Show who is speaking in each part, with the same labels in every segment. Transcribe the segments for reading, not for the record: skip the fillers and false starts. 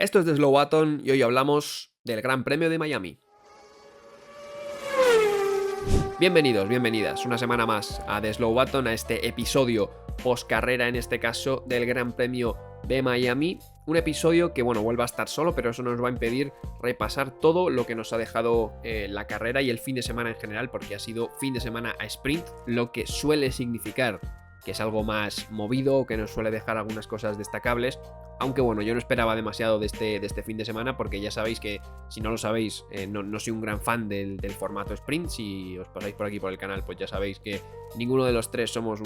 Speaker 1: Esto es de Slow Button y hoy hablamos del Gran Premio de Miami. Bienvenidos, bienvenidas una semana más a The Slow Button, a este episodio post carrera, en este caso del Gran Premio de Miami. Un episodio que, bueno, vuelve a estar solo, pero eso nos va a impedir repasar todo lo que nos ha dejado la carrera y el fin de semana en general, porque ha sido fin de semana a sprint, lo que suele significar que es algo más movido, que nos suele dejar algunas cosas destacables. Aunque bueno, yo no esperaba demasiado de este fin de semana, porque ya sabéis que, si no lo sabéis, no soy un gran fan del formato sprint. Si os pasáis por aquí por el canal, pues ya sabéis que ninguno de los tres somos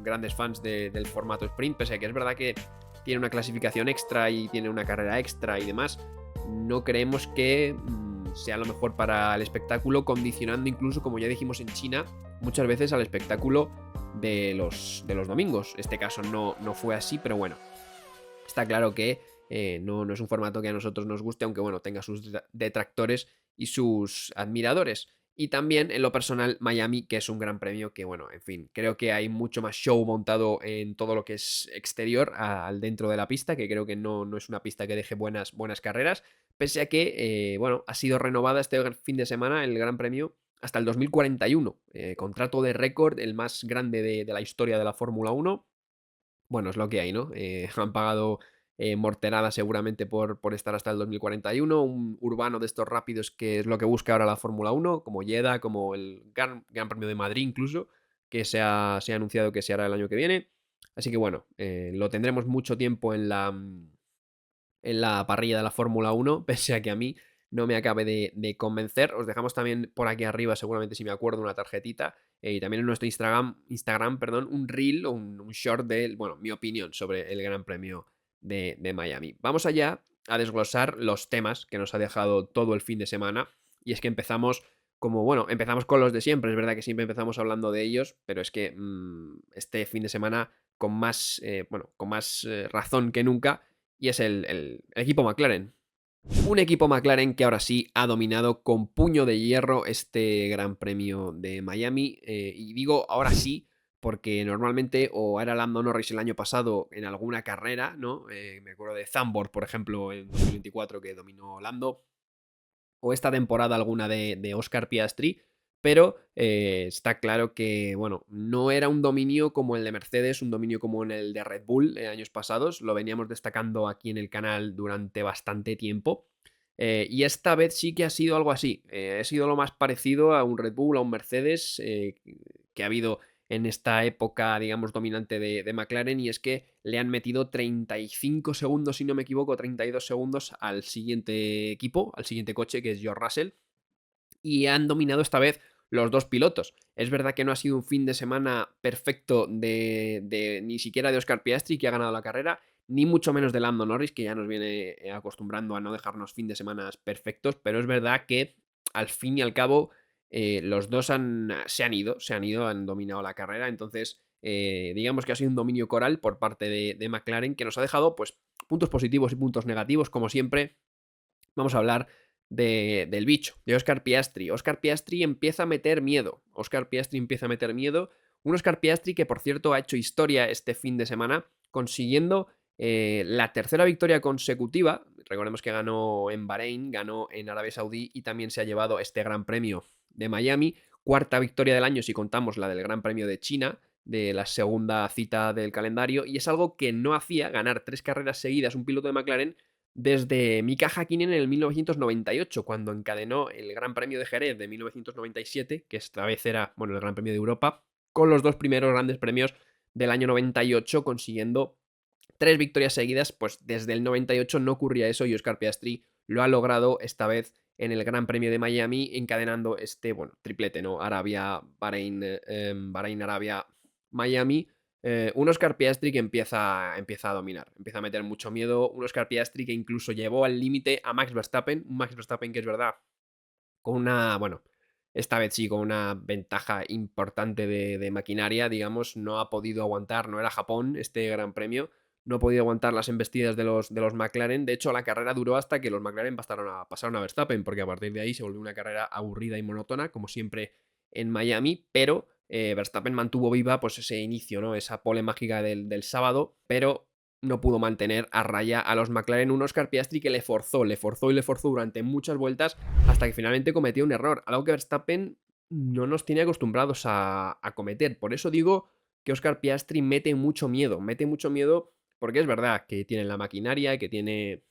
Speaker 1: grandes fans del formato sprint, pese a que es verdad que tiene una clasificación extra y tiene una carrera extra y demás. No creemos que sea lo mejor para el espectáculo, condicionando incluso, como ya dijimos en China, muchas veces al espectáculo de los domingos. Este caso no fue así, pero bueno, está claro que no es un formato que a nosotros nos guste, aunque bueno, tenga sus detractores y sus admiradores. Y también, en lo personal, Miami, que es un gran premio que, bueno, en fin, creo que hay mucho más show montado en todo lo que es exterior al dentro de la pista, que creo que no es una pista que deje buenas carreras, pese a que, bueno, ha sido renovada este fin de semana el Gran Premio hasta el 2041. Contrato de récord, el más grande de la historia de la Fórmula 1. Bueno, es lo que hay, ¿no? Han pagado morterada seguramente por estar hasta el 2041, un urbano de estos rápidos que es lo que busca ahora la Fórmula 1, como Jeddah, como el Gran Premio de Madrid incluso, que se ha anunciado que se hará el año que viene. Así que bueno, lo tendremos mucho tiempo en la parrilla de la Fórmula 1, pese a que a mí no me acabe de convencer. Os dejamos también por aquí arriba, seguramente si me acuerdo, una tarjetita, y también en nuestro Instagram, perdón, un reel o un short de, bueno, mi opinión sobre el Gran Premio de Miami. Vamos allá a desglosar los temas que nos ha dejado todo el fin de semana, y es que empezamos empezamos con los de siempre. Es verdad que siempre empezamos hablando de ellos, pero es que este fin de semana con más, razón que nunca, y es el equipo McLaren. Un equipo McLaren que ahora sí ha dominado con puño de hierro este Gran Premio de Miami. Y digo ahora sí porque normalmente o era Lando Norris el año pasado en alguna carrera, ¿no? Me acuerdo de Zandvoort, por ejemplo, en 2024, que dominó Lando, o esta temporada alguna de Oscar Piastri, pero está claro que, bueno, no era un dominio como el de Mercedes, un dominio como en el de Red Bull años pasados. Lo veníamos destacando aquí en el canal durante bastante tiempo. Y esta vez sí que ha sido algo así. Ha sido lo más parecido a un Red Bull, a un Mercedes, que ha habido en esta época, digamos, dominante de McLaren, y es que le han metido 35 segundos, si no me equivoco, 32 segundos al siguiente equipo, al siguiente coche, que es George Russell, y han dominado esta vez los dos pilotos. Es verdad que no ha sido un fin de semana perfecto de ni siquiera de Oscar Piastri, que ha ganado la carrera, ni mucho menos de Lando Norris, que ya nos viene acostumbrando a no dejarnos fin de semana perfectos, pero es verdad que al fin y al cabo los dos se han ido, han dominado la carrera. Entonces digamos que ha sido un dominio coral por parte de McLaren, que nos ha dejado pues puntos positivos y puntos negativos, como siempre. Vamos a hablar del bicho, de Oscar Piastri. Oscar Piastri empieza a meter miedo. Un Oscar Piastri que, por cierto, ha hecho historia este fin de semana, consiguiendo la tercera victoria consecutiva. Recordemos que ganó en Bahrein, ganó en Arabia Saudí y también se ha llevado este Gran Premio de Miami. Cuarta victoria del año si contamos la del Gran Premio de China, de la segunda cita del calendario. Y es algo que no hacía, ganar 3 carreras seguidas un piloto de McLaren, desde Mika Häkkinen en el 1998, cuando encadenó el Gran Premio de Jerez de 1997, que esta vez era, bueno, el Gran Premio de Europa, con los dos primeros grandes premios del año 98, consiguiendo 3 victorias seguidas. Pues desde el 98 no ocurría eso, y Oscar Piastri lo ha logrado esta vez en el Gran Premio de Miami, encadenando este, bueno, triplete, ¿no? Arabia, Bahrein, Arabia, Miami. Un Oscar Piastri que empieza a dominar, empieza a meter mucho miedo. Un Oscar Piastri que incluso llevó al límite a Max Verstappen. Un Max Verstappen que, es verdad, con una, bueno, esta vez sí, con una ventaja importante de maquinaria, digamos, no ha podido aguantar. No era Japón este Gran Premio, no ha podido aguantar las embestidas de los McLaren. De hecho, la carrera duró hasta que los McLaren pasaron a Verstappen, porque a partir de ahí se volvió una carrera aburrida y monótona, como siempre en Miami. Pero Verstappen mantuvo viva pues ese inicio, ¿no? Esa pole mágica del sábado, pero no pudo mantener a raya a los McLaren, un Oscar Piastri que le forzó durante muchas vueltas hasta que finalmente cometió un error, algo que Verstappen no nos tiene acostumbrados a cometer. Por eso digo que Oscar Piastri mete mucho miedo porque es verdad que tiene la maquinaria y que tiene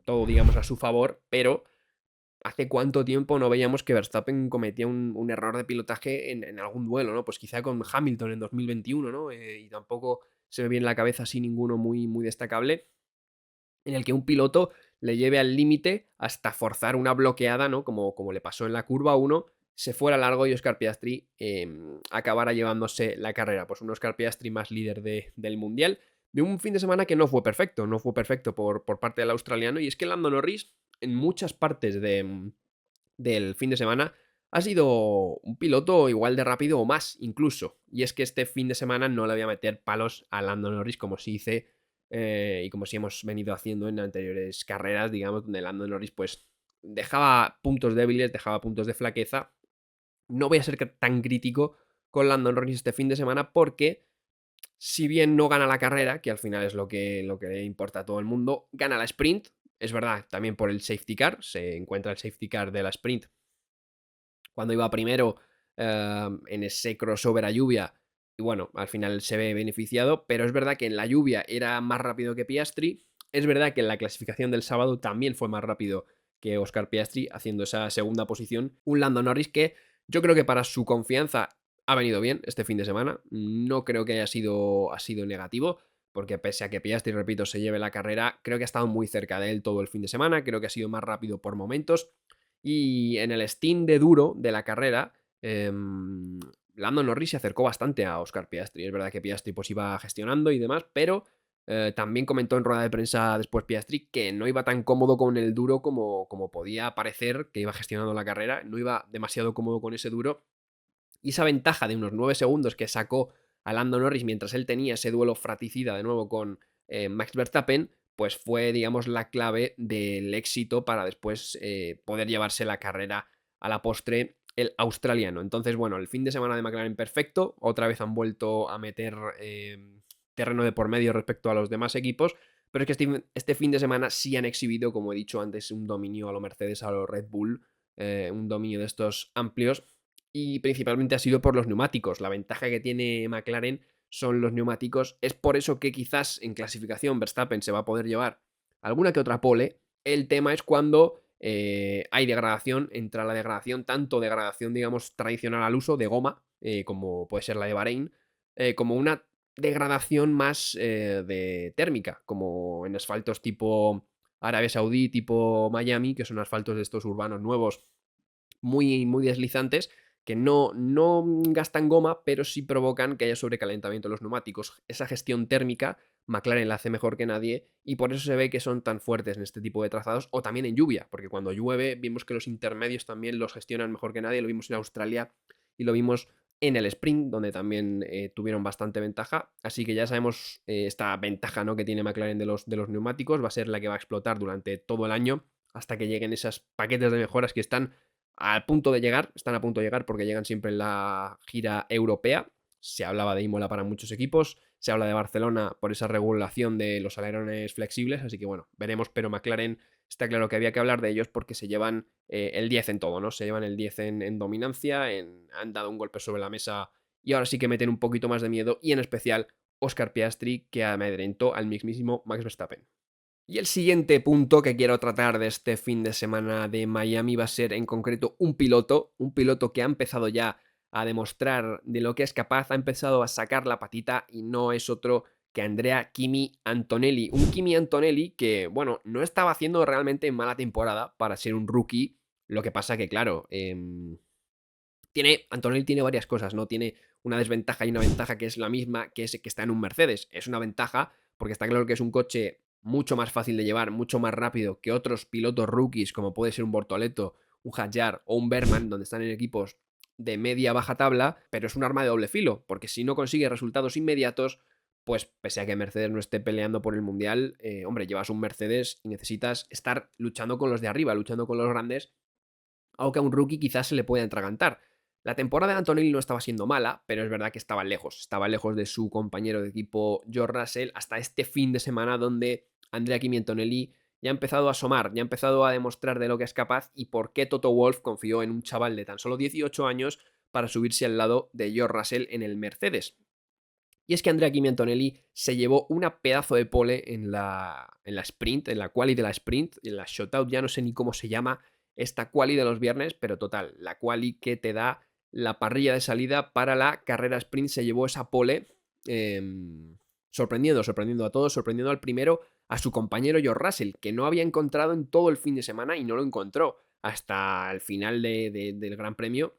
Speaker 1: todo, digamos, a su favor, pero ¿hace cuánto tiempo no veíamos que Verstappen cometía un error de pilotaje en algún duelo, ¿no? Pues quizá con Hamilton en 2021, ¿no? Y tampoco se me viene en la cabeza así ninguno muy, muy destacable, en el que un piloto le lleve al límite hasta forzar una bloqueada, ¿no? Como le pasó en la curva 1, se fuera largo y Oscar Piastri acabara llevándose la carrera. Pues un Oscar Piastri más líder del Mundial, de un fin de semana que no fue perfecto por parte del australiano, y es que Lando Norris en muchas partes del fin de semana ha sido un piloto igual de rápido o más incluso. Y es que este fin de semana no le voy a meter palos a Lando Norris como se hice y como si hemos venido haciendo en anteriores carreras, digamos, donde Lando Norris pues dejaba puntos débiles, dejaba puntos de flaqueza. No voy a ser tan crítico con Lando Norris este fin de semana porque si bien no gana la carrera, que al final es lo que le importa a todo el mundo, gana la sprint. Es verdad, también por el safety car, se encuentra el safety car de la sprint cuando iba primero en ese crossover a lluvia. Y bueno, al final se ve beneficiado, pero es verdad que en la lluvia era más rápido que Piastri. Es verdad que en la clasificación del sábado también fue más rápido que Oscar Piastri, haciendo esa segunda posición. Un Lando Norris que yo creo que para su confianza ha venido bien este fin de semana. No creo que ha sido negativo, porque pese a que Piastri, repito, se lleve la carrera, creo que ha estado muy cerca de él todo el fin de semana. Creo que ha sido más rápido por momentos. Y en el stint de duro de la carrera, Lando Norris se acercó bastante a Oscar Piastri. Es verdad que Piastri pues iba gestionando y demás, pero también comentó en rueda de prensa después Piastri que no iba tan cómodo con el duro como podía parecer que iba gestionando la carrera. No iba demasiado cómodo con ese duro. Y esa ventaja de unos 9 segundos que sacó a Lando Norris mientras él tenía ese duelo fratricida de nuevo con Max Verstappen, pues fue, digamos, la clave del éxito para después poder llevarse la carrera a la postre el australiano. Entonces, bueno, el fin de semana de McLaren perfecto. Otra vez han vuelto a meter terreno de por medio respecto a los demás equipos. Pero es que este fin de semana sí han exhibido, como he dicho antes, un dominio a lo Mercedes, a lo Red Bull, un dominio de estos amplios. Y principalmente ha sido por los neumáticos. La ventaja que tiene McLaren son los neumáticos. Es por eso que quizás en clasificación Verstappen se va a poder llevar alguna que otra pole. El tema es cuando hay degradación, entra la degradación, tanto degradación, digamos, tradicional al uso de goma, como puede ser la de Bahrein, como una degradación más de térmica, como en asfaltos tipo Arabia Saudí, tipo Miami, que son asfaltos de estos urbanos nuevos muy, muy deslizantes, que no gastan goma, pero sí provocan que haya sobrecalentamiento en los neumáticos. Esa gestión térmica McLaren la hace mejor que nadie y por eso se ve que son tan fuertes en este tipo de trazados, o también en lluvia, porque cuando llueve vimos que los intermedios también los gestionan mejor que nadie. Lo vimos en Australia y lo vimos en el sprint, donde también tuvieron bastante ventaja. Así que ya sabemos esta ventaja, ¿no?, que tiene McLaren de los neumáticos. Va a ser la que va a explotar durante todo el año hasta que lleguen esos paquetes de mejoras que están están a punto de llegar porque llegan siempre en la gira europea. Se hablaba de Imola para muchos equipos, se habla de Barcelona por esa regulación de los alerones flexibles, así que bueno, veremos, pero McLaren está claro que había que hablar de ellos porque se llevan el 10 en todo, ¿no? Se llevan el 10 en dominancia, han dado un golpe sobre la mesa y ahora sí que meten un poquito más de miedo, y en especial Oscar Piastri, que amedrentó al mismísimo Max Verstappen. Y el siguiente punto que quiero tratar de este fin de semana de Miami va a ser en concreto un piloto que ha empezado ya a demostrar de lo que es capaz, ha empezado a sacar la patita y no es otro que Andrea Kimi Antonelli. Un Kimi Antonelli que, bueno, no estaba haciendo realmente mala temporada para ser un rookie. Lo que pasa que, claro, Antonelli tiene varias cosas, ¿no? Tiene una desventaja y una ventaja que es la misma, que es que está en un Mercedes. Es una ventaja porque está claro que es un coche mucho más fácil de llevar, mucho más rápido que otros pilotos rookies, como puede ser un Bortoleto, un Hadjar o un Berman, donde están en equipos de media-baja tabla, pero es un arma de doble filo, porque si no consigue resultados inmediatos, pues pese a que Mercedes no esté peleando por el Mundial, hombre, llevas un Mercedes y necesitas estar luchando con los de arriba, luchando con los grandes, aunque a un rookie quizás se le pueda atragantar. La temporada de Antonelli no estaba siendo mala, pero es verdad que estaba lejos de su compañero de equipo George Russell hasta este fin de semana donde Andrea Kimi Antonelli ya ha empezado a asomar, ya ha empezado a demostrar de lo que es capaz y por qué Toto Wolff confió en un chaval de tan solo 18 años para subirse al lado de George Russell en el Mercedes. Y es que Andrea Kimi Antonelli se llevó una pedazo de pole en la sprint, en la quali de la sprint, en la shootout, ya no sé ni cómo se llama esta quali de los viernes, pero total, la quali que te da la parrilla de salida para la carrera sprint se llevó esa pole, sorprendiendo a todos, sorprendiendo al primero, a su compañero George Russell, que no había encontrado en todo el fin de semana y no lo encontró hasta el final del Gran Premio.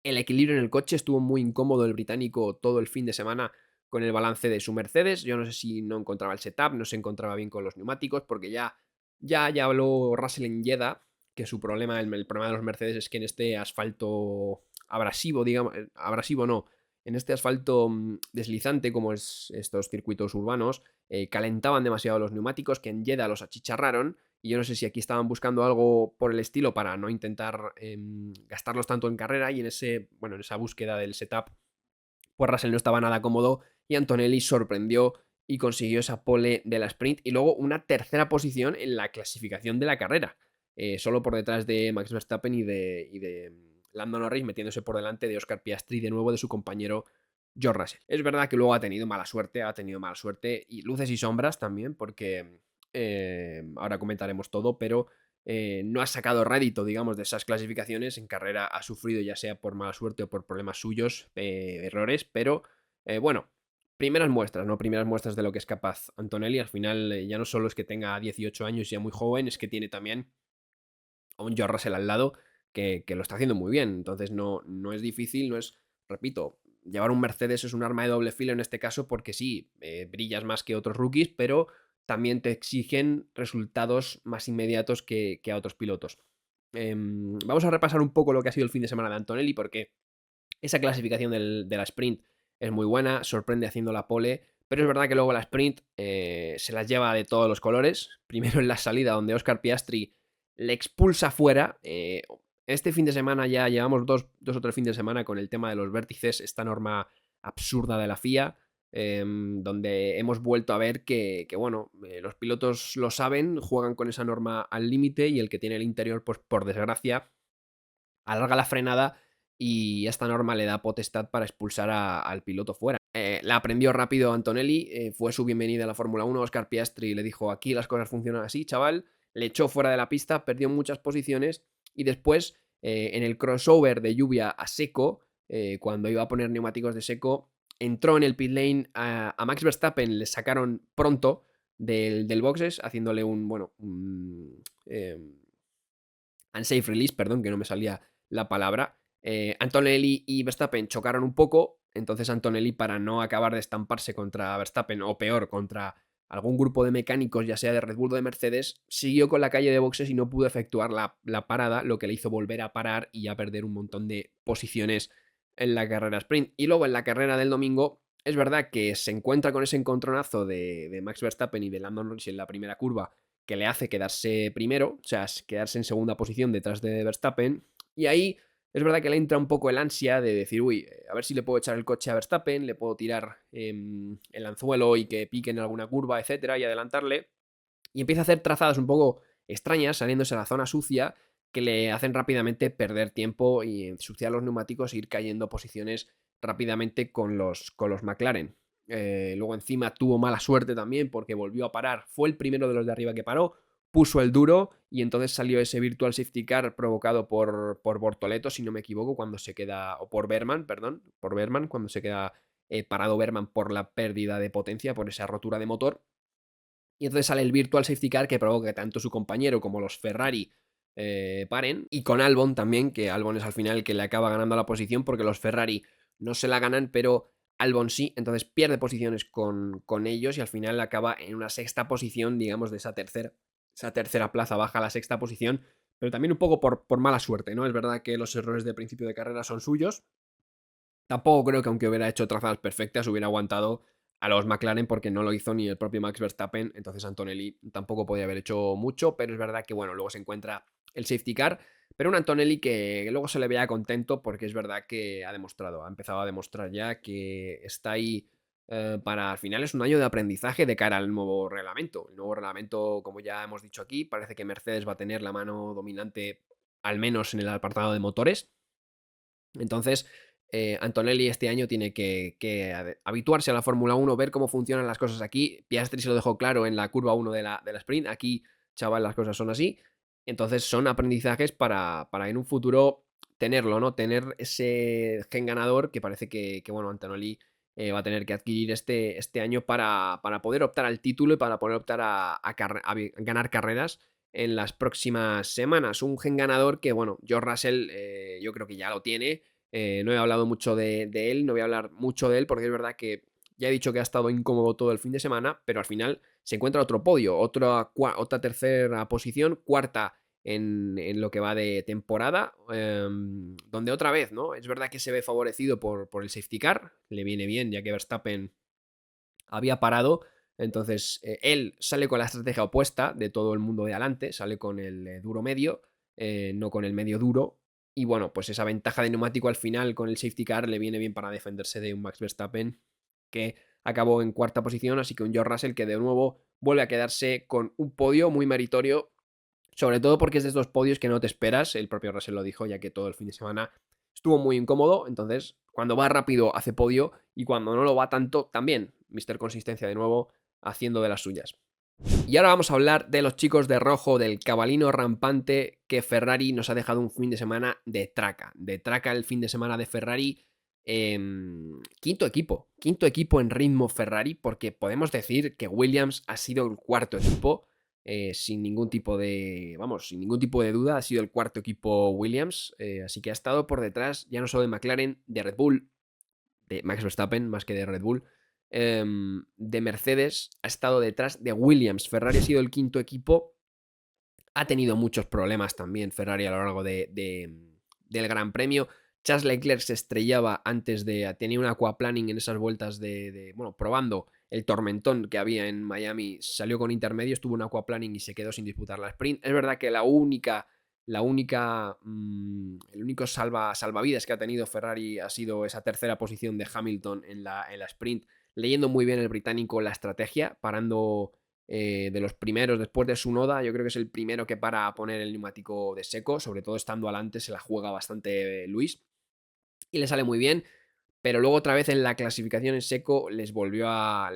Speaker 1: El equilibrio en el coche estuvo muy incómodo el británico todo el fin de semana con el balance de su Mercedes. Yo no sé si no encontraba el setup, no se encontraba bien con los neumáticos, porque ya habló Russell en Jeddah que su problema, el problema de los Mercedes es que en este asfalto abrasivo, digamos, abrasivo no, en este asfalto deslizante, como es estos circuitos urbanos, calentaban demasiado los neumáticos, que en Jeddah los achicharraron. Y yo no sé si aquí estaban buscando algo por el estilo para no intentar gastarlos tanto en carrera. Y en esa búsqueda del setup, pues Russell no estaba nada cómodo. Y Antonelli sorprendió y consiguió esa pole de la sprint. Y luego una tercera posición en la clasificación de la carrera. Solo por detrás de Max Verstappen y de Lando Norris, metiéndose por delante de Oscar Piastri, de nuevo de su compañero George Russell. Es verdad que luego ha tenido mala suerte y luces y sombras también, porque ahora comentaremos todo, pero no ha sacado rédito, digamos, de esas clasificaciones. En carrera ha sufrido, ya sea por mala suerte o por problemas suyos, errores, pero bueno, primeras muestras, ¿no? Primeras muestras de lo que es capaz Antonelli. Al final, ya no solo es que tenga 18 años y sea muy joven, es que tiene también a un George Russell al lado que lo está haciendo muy bien. Entonces no es difícil, repito, llevar un Mercedes es un arma de doble filo en este caso porque sí, brillas más que otros rookies, pero también te exigen resultados más inmediatos que a otros pilotos. Vamos a repasar un poco lo que ha sido el fin de semana de Antonelli porque esa clasificación de la sprint es muy buena, sorprende haciendo la pole, pero es verdad que luego la sprint se las lleva de todos los colores. Primero en la salida, donde Oscar Piastri le expulsa fuera. Este fin de semana ya llevamos dos o tres fines de semana con el tema de los vértices, esta norma absurda de la FIA, donde hemos vuelto a ver que bueno, los pilotos lo saben, juegan con esa norma al límite y el que tiene el interior, pues por desgracia, alarga la frenada y esta norma le da potestad para expulsar al piloto fuera. La aprendió rápido Antonelli, fue su bienvenida a la Fórmula 1, Oscar Piastri le dijo aquí las cosas funcionan así, chaval, le echó fuera de la pista, perdió muchas posiciones y después en el crossover de lluvia a seco, cuando iba a poner neumáticos de seco, entró en el pit lane a Max Verstappen, le sacaron pronto del boxes, haciéndole unsafe release, perdón, que no me salía la palabra. Antonelli y Verstappen chocaron un poco, entonces Antonelli, para no acabar de estamparse contra Verstappen o peor, contra algún grupo de mecánicos, ya sea de Red Bull o de Mercedes, siguió con la calle de boxes y no pudo efectuar la parada, lo que le hizo volver a parar y a perder un montón de posiciones en la carrera sprint. Y luego en la carrera del domingo, es verdad que se encuentra con ese encontronazo de Max Verstappen y de Lando Norris en la primera curva, que le hace quedarse primero, o sea, quedarse en segunda posición detrás de Verstappen. Y ahí es verdad que le entra un poco el ansia de decir, uy, a ver si le puedo echar el coche a Verstappen, le puedo tirar el anzuelo y que pique en alguna curva, etcétera, y adelantarle. Y empieza a hacer trazadas un poco extrañas, saliéndose a la zona sucia, que le hacen rápidamente perder tiempo y ensuciar los neumáticos e ir cayendo posiciones rápidamente con los McLaren. Luego encima tuvo mala suerte también porque volvió a parar. Fue el primero de los de arriba que paró, puso el duro y entonces salió ese virtual safety car provocado por Bortoleto, si no me equivoco, cuando se queda, o por Berman, perdón, por Berman, cuando se queda parado Berman por la pérdida de potencia, por esa rotura de motor. Y entonces sale el virtual safety car que provoca que tanto su compañero como los Ferrari paren. Y con Albon también, que Albon es al final el que le acaba ganando la posición porque los Ferrari no se la ganan, pero Albon sí. Entonces pierde posiciones con ellos y al final acaba en una sexta posición, digamos, de esa tercera plaza baja a la sexta posición. Pero también un poco por mala suerte, ¿no? Es verdad que los errores de principio de carrera son suyos. Tampoco creo que aunque hubiera hecho trazadas perfectas hubiera aguantado a los McLaren porque no lo hizo ni el propio Max Verstappen, entonces Antonelli tampoco podía haber hecho mucho, pero es verdad que bueno, luego se encuentra el safety car, Pero un Antonelli que luego se le veía contento porque es verdad que ha empezado a demostrar ya que está ahí para al final es un año de aprendizaje de cara al nuevo reglamento. El nuevo reglamento, como ya hemos dicho aquí, parece que Mercedes va a tener la mano dominante al menos en el apartado de motores. Entonces, Antonelli este año tiene que habituarse a la Fórmula 1, ver cómo funcionan las cosas aquí. Piastri se lo dejó claro en la curva 1 de la sprint. Aquí, chaval, las cosas son así. Entonces, son aprendizajes para en un futuro tenerlo, ¿no? Tener ese gen ganador que parece que bueno, Antonelli va a tener que adquirir este año para poder optar al título y para poder optar a ganar carreras en las próximas semanas. Un gen ganador que, bueno, George Russell yo creo que ya lo tiene. No he hablado mucho de él, no voy a hablar mucho de él porque es verdad que ya he dicho que ha estado incómodo todo el fin de semana, pero al final se encuentra otro podio, otra tercera posición, cuarta en lo que va de temporada, donde otra vez, ¿no? Es verdad que se ve favorecido por el safety car, le viene bien ya que Verstappen había parado. Entonces, él sale con la estrategia opuesta de todo el mundo de adelante, sale con el duro medio, no con el medio duro. Y bueno, pues esa ventaja de neumático al final con el safety car le viene bien para defenderse de un Max Verstappen que acabó en cuarta posición. Así que un George Russell que de nuevo vuelve a quedarse con un podio muy meritorio, sobre todo porque es de estos podios que no te esperas. El propio Russell lo dijo, ya que todo el fin de semana estuvo muy incómodo. Entonces, cuando va rápido hace podio y cuando no lo va tanto, también. Mister Consistencia de nuevo haciendo de las suyas. Y ahora vamos a hablar de los chicos de rojo, del cabalino rampante que Ferrari nos ha dejado un fin de semana de traca. De traca el fin de semana de Ferrari. Quinto equipo en ritmo Ferrari, porque podemos decir que Williams ha sido el cuarto equipo. Sin ningún tipo de, vamos, sin ningún tipo de duda, ha sido el cuarto equipo Williams. Así que ha estado por detrás, ya no solo de McLaren, de Red Bull, de Max Verstappen, más que de Red Bull, de Mercedes, ha estado detrás de Williams. Ferrari ha sido el quinto equipo. Ha tenido muchos problemas también Ferrari a lo largo del Gran Premio. Charles Leclerc se estrellaba antes de... Tenía un aquaplaning en esas vueltas bueno, probando el tormentón que había en Miami. Salió con intermedios, tuvo un aquaplaning y se quedó sin disputar la sprint. Es verdad que el único salvavidas que ha tenido Ferrari ha sido esa tercera posición de Hamilton en la sprint, leyendo muy bien el británico la estrategia, parando de los primeros después de Tsunoda. Yo creo que es el primero que para a poner el neumático de seco, sobre todo estando adelante se la juega bastante Luis y le sale muy bien. Pero luego otra vez en la clasificación en seco les volvió a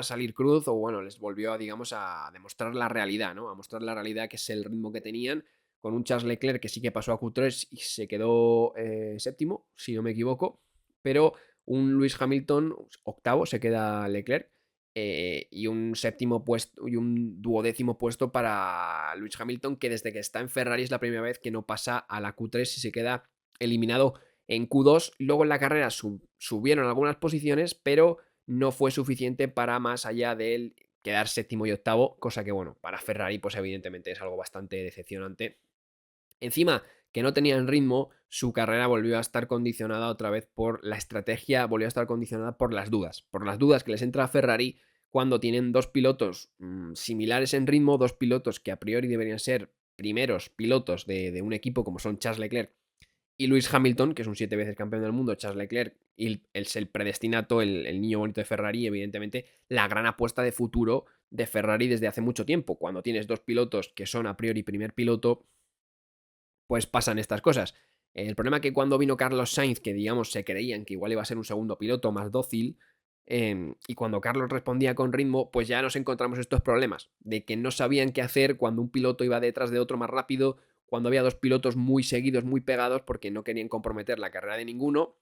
Speaker 1: salir cruz, o bueno, les volvió a, digamos, a demostrar la realidad, ¿no? A mostrar la realidad, que es el ritmo que tenían, con un Charles Leclerc que sí que pasó a Q3 y se quedó séptimo, si no me equivoco, pero un Lewis Hamilton octavo, se queda Leclerc, y un séptimo puesto y un duodécimo puesto para Lewis Hamilton, que desde que está en Ferrari es la primera vez que no pasa a la Q3 y se queda eliminado en Q2. Luego en la carrera subieron algunas posiciones, pero no fue suficiente para más allá de él quedar séptimo y octavo, cosa que, bueno, para Ferrari pues evidentemente es algo bastante decepcionante. Encima que no tenían ritmo, su carrera volvió a estar condicionada otra vez por la estrategia, volvió a estar condicionada por las dudas que les entra a Ferrari cuando tienen dos pilotos similares en ritmo, dos pilotos que a priori deberían ser primeros pilotos de un equipo como son Charles Leclerc y Lewis Hamilton, que es un 7 veces campeón del mundo. Charles Leclerc y es el predestinato, el niño bonito de Ferrari, evidentemente la gran apuesta de futuro de Ferrari desde hace mucho tiempo. Cuando tienes dos pilotos que son a priori primer piloto, pues pasan estas cosas. El problema es que cuando vino Carlos Sainz, que digamos se creían que igual iba a ser un segundo piloto más dócil, y cuando Carlos respondía con ritmo, pues ya nos encontramos estos problemas, de que no sabían qué hacer cuando un piloto iba detrás de otro más rápido, cuando había dos pilotos muy seguidos, muy pegados, porque no querían comprometer la carrera de ninguno,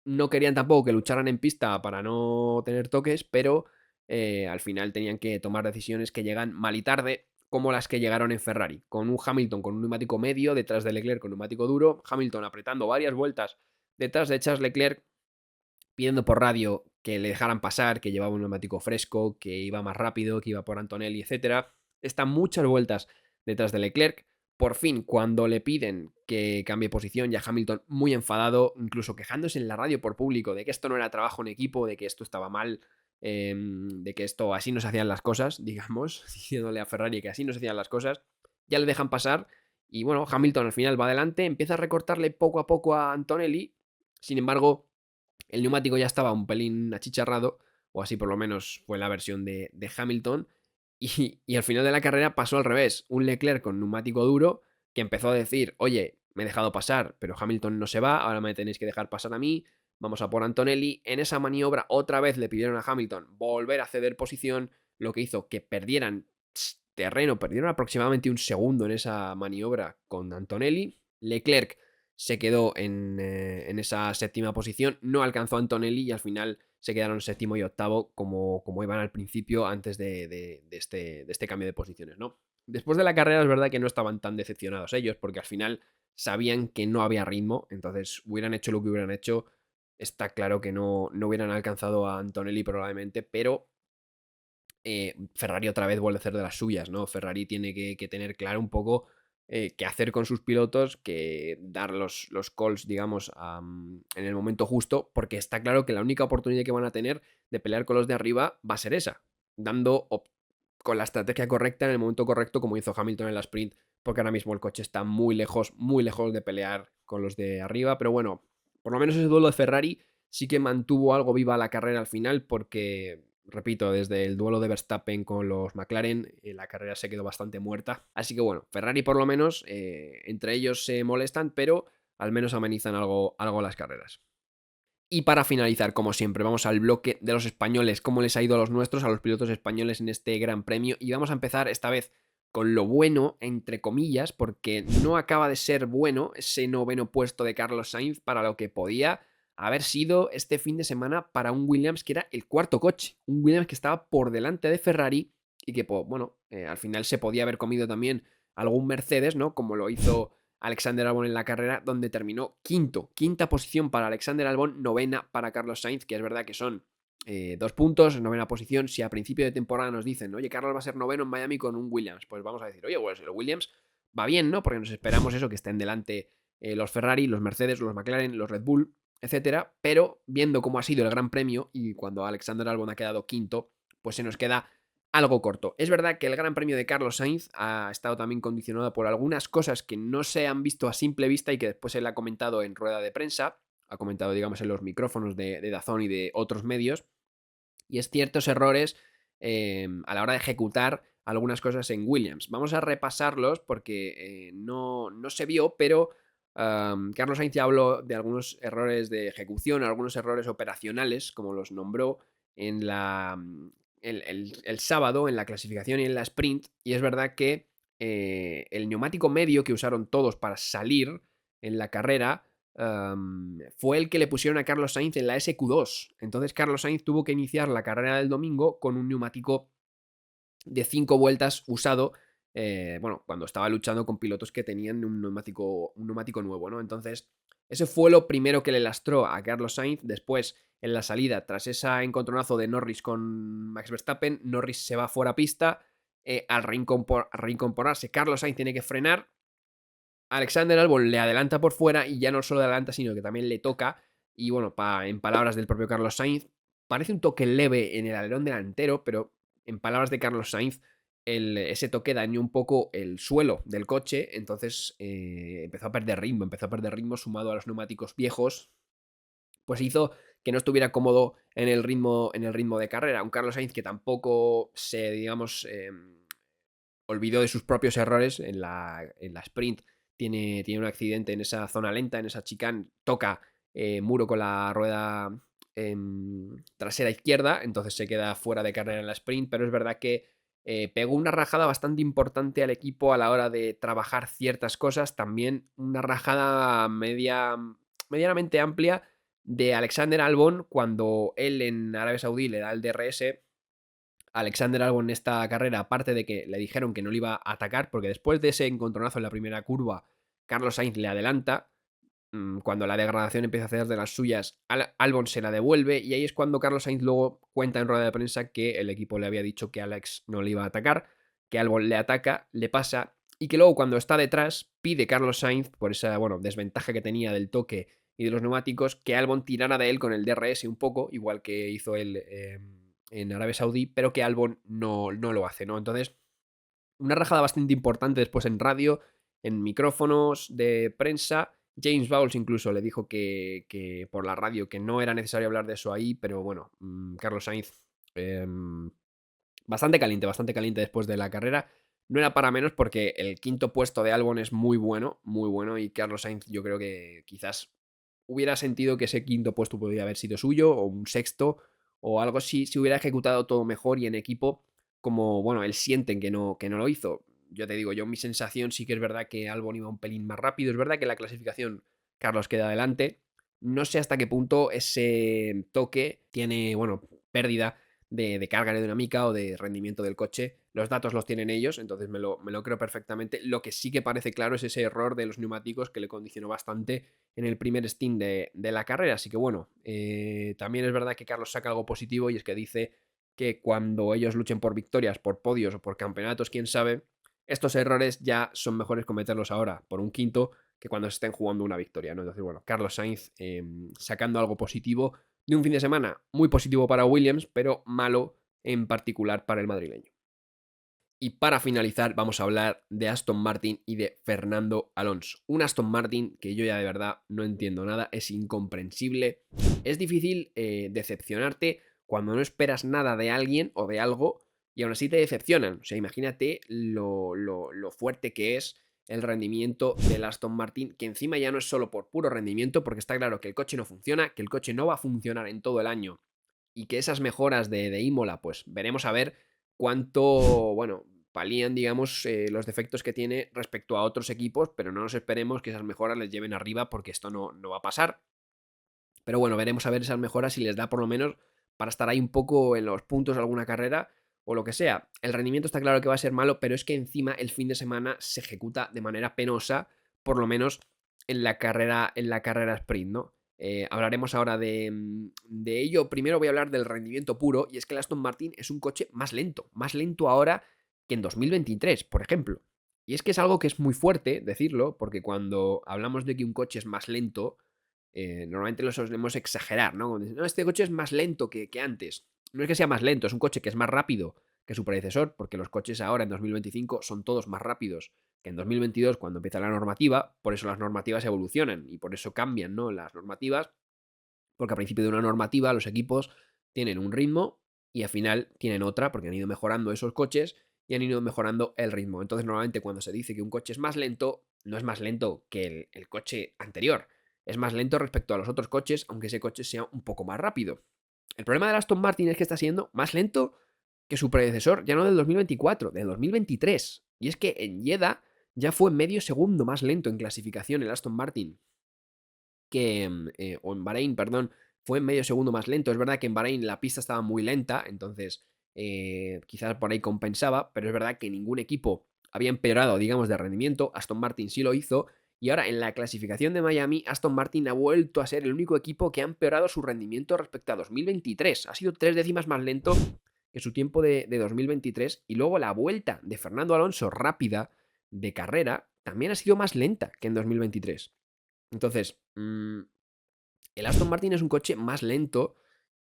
Speaker 1: no querían tampoco que lucharan en pista para no tener toques, pero al final tenían que tomar decisiones que llegan mal y tarde, como las que llegaron en Ferrari, con un Hamilton con un neumático medio, detrás de Leclerc con neumático duro, Hamilton apretando varias vueltas detrás de Charles Leclerc, pidiendo por radio que le dejaran pasar, que llevaba un neumático fresco, que iba más rápido, que iba por Antonelli, etcétera. Están muchas vueltas detrás de Leclerc. Por fin, cuando le piden que cambie posición, ya Hamilton muy enfadado, incluso quejándose en la radio por público de que esto no era trabajo en equipo, de que esto estaba mal, de que esto así no se hacían las cosas, digamos, diciéndole a Ferrari que así no se hacían las cosas, ya le dejan pasar Y bueno, Hamilton al final va adelante, empieza a recortarle poco a poco a Antonelli. Sin embargo, el neumático ya estaba un pelín achicharrado, o así por lo menos fue la versión de Hamilton. Y al final de la carrera pasó al revés. Un Leclerc con neumático duro que empezó a decir, oye, me he dejado pasar, pero Hamilton no se va, ahora me tenéis que dejar pasar a mí, vamos a por Antonelli. En esa maniobra otra vez le pidieron a Hamilton volver a ceder posición, lo que hizo que perdieran terreno, perdieron aproximadamente un segundo en esa maniobra con Antonelli. Leclerc se quedó en esa séptima posición, no alcanzó a Antonelli y al final se quedaron séptimo y octavo como iban al principio antes de este cambio de posiciones, ¿no? Después de la carrera es verdad que no estaban tan decepcionados ellos porque al final sabían que no había ritmo, entonces hubieran hecho lo que hubieran hecho, está claro que no hubieran alcanzado a Antonelli probablemente, pero Ferrari otra vez vuelve a hacer de las suyas, ¿no? Ferrari tiene que tener claro un poco qué hacer con sus pilotos, que dar los calls, digamos, en el momento justo, porque está claro que la única oportunidad que van a tener de pelear con los de arriba va a ser esa, dando con la estrategia correcta en el momento correcto, como hizo Hamilton en la sprint, porque ahora mismo el coche está muy lejos de pelear con los de arriba, pero bueno, por lo menos ese duelo de Ferrari sí que mantuvo algo viva la carrera al final, porque repito, desde el duelo de Verstappen con los McLaren, la carrera se quedó bastante muerta. Así que bueno, Ferrari por lo menos, entre ellos se molestan, pero al menos amenizan algo las carreras. Y para finalizar, como siempre, vamos al bloque de los españoles, cómo les ha ido a los nuestros, a los pilotos españoles en este Gran Premio. Y vamos a empezar esta vez con lo bueno, entre comillas, porque no acaba de ser bueno ese noveno puesto de Carlos Sainz para lo que podía haber sido este fin de semana para un Williams que era el cuarto coche. Un Williams que estaba por delante de Ferrari y que, pues, bueno, al final se podía haber comido también algún Mercedes, ¿no? Como lo hizo Alexander Albon en la carrera, donde terminó quinta posición para Alexander Albon, novena para Carlos Sainz, que es verdad que son 2 puntos, novena posición. Si a principio de temporada nos dicen, oye, Carlos va a ser noveno en Miami con un Williams, pues vamos a decir, oye, pues el Williams va bien, ¿no? Porque nos esperamos eso, que estén delante los Ferrari, los Mercedes, los McLaren, los Red Bull, etcétera. Pero viendo cómo ha sido el Gran Premio y cuando Alexander Albon ha quedado quinto, pues se nos queda algo corto. Es verdad que el Gran Premio de Carlos Sainz ha estado también condicionado por algunas cosas que no se han visto a simple vista y que después él ha comentado en rueda de prensa, ha comentado, digamos, en los micrófonos de DAZN y de otros medios, y es ciertos errores a la hora de ejecutar algunas cosas en Williams. Vamos a repasarlos porque no se vio, pero Carlos Sainz ya habló de algunos errores de ejecución, algunos errores operacionales, como los nombró en el sábado en la clasificación y en la sprint, y es verdad que el neumático medio que usaron todos para salir en la carrera fue el que le pusieron a Carlos Sainz en la SQ2. Entonces Carlos Sainz tuvo que iniciar la carrera del domingo con un neumático de 5 vueltas usado, bueno, cuando estaba luchando con pilotos que tenían un neumático nuevo, ¿no? Entonces, eso fue lo primero que le lastró a Carlos Sainz. Después, en la salida, tras ese encontronazo de Norris con Max Verstappen, Norris se va fuera pista. Al reincorporarse, Carlos Sainz tiene que frenar. Alexander Albon le adelanta por fuera y ya no solo le adelanta, sino que también le toca. Y bueno, en palabras del propio Carlos Sainz, parece un toque leve en el alerón delantero, pero en palabras de Carlos Sainz, ese toque dañó un poco el suelo del coche, entonces empezó a perder ritmo sumado a los neumáticos viejos, pues hizo que no estuviera cómodo en el ritmo de carrera. Un Carlos Sainz que tampoco se, digamos, olvidó de sus propios errores en la sprint. Tiene un accidente en esa zona lenta, en esa chicane, toca muro con la rueda trasera izquierda, entonces se queda fuera de carrera en la sprint, pero es verdad que pegó una rajada bastante importante al equipo a la hora de trabajar ciertas cosas, también una rajada medianamente amplia de Alexander Albon cuando él en Arabia Saudí le da el DRS. Alexander Albon en esta carrera, aparte de que le dijeron que no le iba a atacar, porque después de ese encontronazo en la primera curva, Carlos Sainz le adelanta. Cuando la degradación empieza a hacer de las suyas, Albon se la devuelve y ahí es cuando Carlos Sainz luego cuenta en rueda de prensa que el equipo le había dicho que Alex no le iba a atacar, que Albon le ataca, le pasa y que luego cuando está detrás pide Carlos Sainz, por esa desventaja que tenía del toque y de los neumáticos, que Albon tirara de él con el DRS un poco, igual que hizo él en Arabia Saudí, pero que Albon no lo hace, ¿no? Entonces, una rajada bastante importante después en radio. en micrófonos de prensa. James Bowles incluso le dijo que por la radio que no era necesario hablar de eso ahí, pero bueno, Carlos Sainz bastante caliente después de la carrera. No era para menos porque el quinto puesto de Albon es muy bueno, y Carlos Sainz yo creo que quizás hubiera sentido que ese quinto puesto podría haber sido suyo, o un sexto, o algo así, si hubiera ejecutado todo mejor y en equipo, como, bueno, él sienten que no lo hizo. Yo te digo, mi sensación sí que es verdad que Albon iba un pelín más rápido, es verdad que en la clasificación Carlos queda adelante, no sé hasta qué punto ese toque tiene, bueno, pérdida de carga aerodinámica o de rendimiento del coche. Los datos los tienen ellos, entonces me lo creo perfectamente. Lo que sí que parece claro es ese error de los neumáticos que le condicionó bastante en el primer stint de la carrera. Así que bueno, también es verdad que Carlos saca algo positivo y es que dice que cuando ellos luchen por victorias, por podios o por campeonatos, quién sabe, estos errores ya son mejores cometerlos ahora por un quinto que cuando se estén jugando una victoria, ¿no? Entonces, bueno, Carlos Sainz sacando algo positivo de un fin de semana muy positivo para Williams, pero malo en particular para el madrileño. Y para finalizar vamos a hablar de Aston Martin y de Fernando Alonso. Un Aston Martin que yo ya de verdad no entiendo nada, es incomprensible. Es difícil decepcionarte cuando no esperas nada de alguien o de algo y aún así te decepcionan. O sea, imagínate lo fuerte que es el rendimiento del Aston Martin, que encima ya no es solo por puro rendimiento, porque está claro que el coche no funciona, que el coche no va a funcionar en todo el año y que esas mejoras de Imola, pues veremos a ver cuánto, bueno, palían, digamos, los defectos que tiene respecto a otros equipos, pero no nos esperemos que esas mejoras les lleven arriba porque esto no va a pasar. Pero bueno, veremos a ver esas mejoras si les da por lo menos para estar ahí un poco en los puntos de alguna carrera o lo que sea. El rendimiento está claro que va a ser malo, pero es que encima el fin de semana se ejecuta de manera penosa, por lo menos en la carrera sprint, ¿no? Hablaremos ahora de ello. Primero voy a hablar del rendimiento puro, y es que el Aston Martin es un coche más lento ahora que en 2023, por ejemplo. Y es que es algo que es muy fuerte decirlo, porque cuando hablamos de que un coche es más lento, normalmente lo solemos exagerar, ¿no? Como dicen, no, este coche es más lento que antes. No es que sea más lento, es un coche que es más rápido que su predecesor, porque los coches ahora en 2025 son todos más rápidos que en 2022 cuando empieza la normativa. Por eso las normativas evolucionan y por eso cambian, ¿no? Las normativas, porque a principio de una normativa los equipos tienen un ritmo y al final tienen otra, porque han ido mejorando esos coches y han ido mejorando el ritmo. Entonces normalmente cuando se dice que un coche es más lento, no es más lento que el coche anterior, es más lento respecto a los otros coches, aunque ese coche sea un poco más rápido. El problema del Aston Martin es que está siendo más lento que su predecesor, ya no del 2024, del 2023. Y es que en Jeddah ya fue medio segundo más lento en clasificación el Aston Martin o en Bahrein, perdón, fue medio segundo más lento. Es verdad que en Bahrein la pista estaba muy lenta, entonces quizás por ahí compensaba, pero es verdad que ningún equipo había empeorado, digamos, de rendimiento. Aston Martin sí lo hizo, y ahora en la clasificación de Miami, Aston Martin ha vuelto a ser el único equipo que ha empeorado su rendimiento respecto a 2023. Ha sido 3 décimas más lento que su tiempo de 2023, y luego la vuelta de Fernando Alonso rápida de carrera también ha sido más lenta que en 2023. Entonces, el Aston Martin es un coche más lento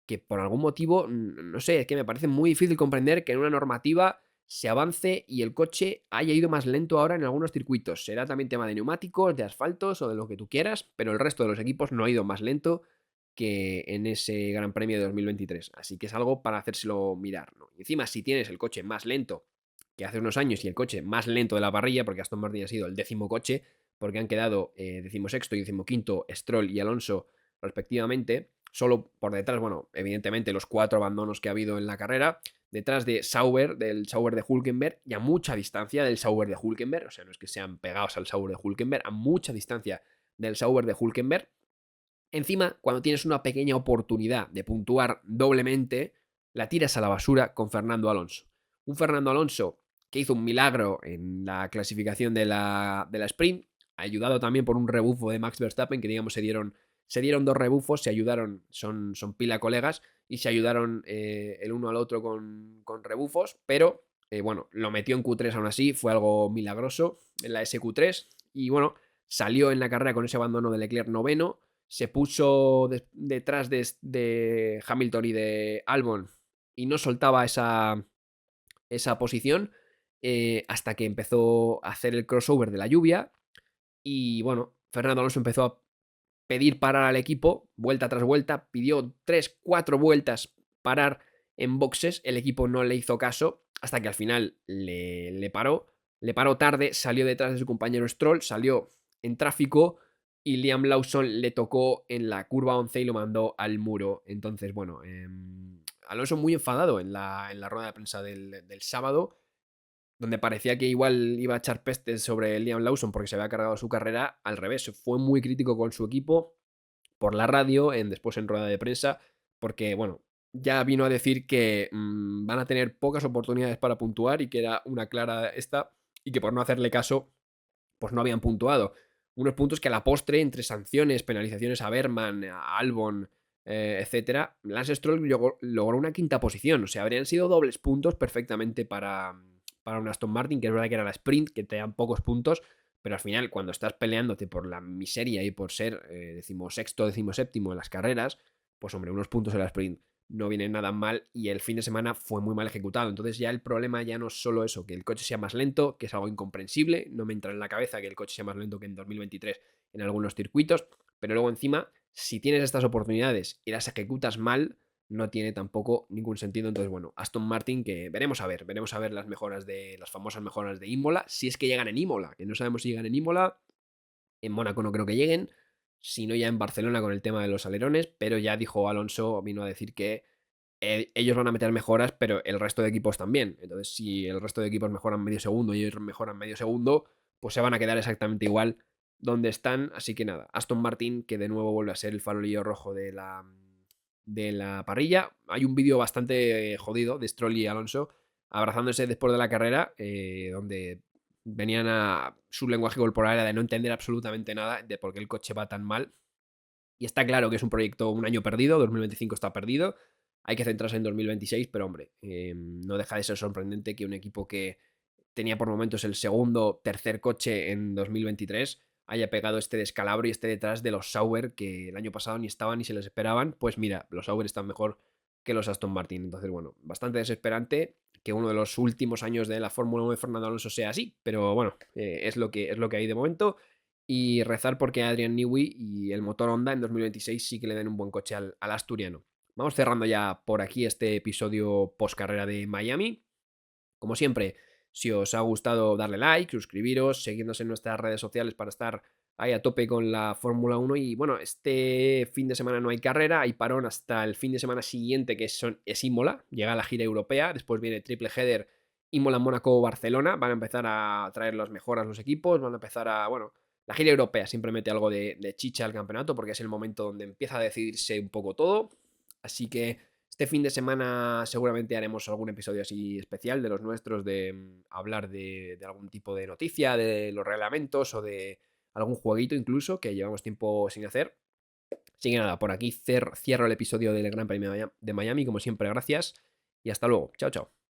Speaker 1: que por algún motivo, no sé, es que me parece muy difícil comprender que en una normativa se avance y el coche haya ido más lento ahora en algunos circuitos. Será también tema de neumáticos, de asfaltos o de lo que tú quieras, pero el resto de los equipos no ha ido más lento que en ese Gran Premio de 2023. Así que es algo para hacérselo mirar, ¿no? Y encima, si tienes el coche más lento que hace unos años y el coche más lento de la parrilla, porque Aston Martin ha sido el 10º coche, porque han quedado 16º y 15º Stroll y Alonso respectivamente, solo por detrás, bueno, evidentemente los 4 abandonos que ha habido en la carrera, detrás de Sauber, del Sauber de Hülkenberg, y a mucha distancia del Sauber de Hülkenberg, o sea, no es que sean pegados al Sauber de Hülkenberg, a mucha distancia del Sauber de Hülkenberg. Encima, cuando tienes una pequeña oportunidad de puntuar doblemente, la tiras a la basura con Fernando Alonso. Un Fernando Alonso que hizo un milagro en la clasificación de la sprint, ayudado también por un rebufo de Max Verstappen, que digamos se dieron 2 rebufos, se ayudaron, son pila colegas, y se ayudaron el uno al otro con rebufos, pero bueno, lo metió en Q3 aún así, fue algo milagroso en la SQ3, y bueno, salió en la carrera con ese abandono de Leclerc noveno, se puso detrás de Hamilton y de Albon y no soltaba esa posición. hasta que empezó a hacer el crossover de la lluvia y bueno, Fernando Alonso empezó a pedir parar al equipo, vuelta tras vuelta, pidió 3, 4 vueltas parar en boxes, el equipo no le hizo caso, hasta que al final le paró tarde, salió detrás de su compañero Stroll, salió en tráfico y Liam Lawson le tocó en la curva 11 y lo mandó al muro. Entonces, bueno, Alonso muy enfadado en la rueda de prensa del sábado, donde parecía que igual iba a echar pestes sobre Liam Lawson porque se había cargado su carrera, al revés, fue muy crítico con su equipo por la radio, después en rueda de prensa, porque, bueno, ya vino a decir que van a tener pocas oportunidades para puntuar y que era una clara esta, y que por no hacerle caso, pues no habían puntuado. Unos puntos que a la postre, entre sanciones, penalizaciones a Berman, a Albon, etcétera, Lance Stroll logró una quinta posición. O sea, habrían sido dobles puntos perfectamente para un Aston Martin, que es verdad que era la sprint, que te dan pocos puntos, pero al final, cuando estás peleándote por la miseria y por ser decimosexto, decimoséptimo en las carreras, pues hombre, unos puntos en la sprint no vienen nada mal y el fin de semana fue muy mal ejecutado. Entonces ya el problema ya no es solo eso, que el coche sea más lento, que es algo incomprensible, no me entra en la cabeza que el coche sea más lento que en 2023 en algunos circuitos, pero luego encima, si tienes estas oportunidades y las ejecutas mal, no tiene tampoco ningún sentido. Entonces, bueno, Aston Martin, que veremos a ver las mejoras las famosas mejoras de Imola, si es que llegan en Imola, que no sabemos si llegan en Imola, en Mónaco no creo que lleguen, sino ya en Barcelona con el tema de los alerones, pero ya dijo Alonso, vino a decir que ellos van a meter mejoras, pero el resto de equipos también. Entonces, si el resto de equipos mejoran medio segundo y ellos mejoran medio segundo, pues se van a quedar exactamente igual donde están. Así que nada, Aston Martin, que de nuevo vuelve a ser el farolillo rojo de la parrilla. Hay un vídeo bastante jodido de Stroll y Alonso abrazándose después de la carrera, donde venían a su lenguaje corporal era de no entender absolutamente nada de por qué el coche va tan mal. Y está claro que es un proyecto un año perdido, 2025 está perdido, hay que centrarse en 2026, pero hombre, no deja de ser sorprendente que un equipo que tenía por momentos el segundo, tercer coche en 2023 haya pegado este descalabro y esté detrás de los Sauber que el año pasado ni estaban ni se les esperaban. Pues mira, los Sauber están mejor que los Aston Martin. Entonces, bueno, bastante desesperante que uno de los últimos años de la Fórmula 1 de Fernando Alonso sea así, pero bueno, es lo que hay de momento. Y rezar porque Adrian Newey y el motor Honda en 2026 sí que le den un buen coche al asturiano. Vamos cerrando ya por aquí este episodio post carrera de Miami. Como siempre, si os ha gustado, darle like, suscribiros, seguirnos en nuestras redes sociales para estar ahí a tope con la Fórmula 1. Y bueno, este fin de semana no hay carrera, hay parón hasta el fin de semana siguiente, que es Imola, llega la gira europea, después viene triple header Imola, Mónaco, Barcelona, van a empezar a traer las mejoras los equipos, van a empezar a, bueno, la gira europea siempre mete algo de chicha al campeonato porque es el momento donde empieza a decidirse un poco todo, así que este fin de semana seguramente haremos algún episodio así especial de los nuestros, de hablar de algún tipo de noticia, de los reglamentos o de algún jueguito incluso que llevamos tiempo sin hacer. Así que nada, por aquí cierro el episodio del Gran Premio de Miami, como siempre, gracias y hasta luego. Chao, chao.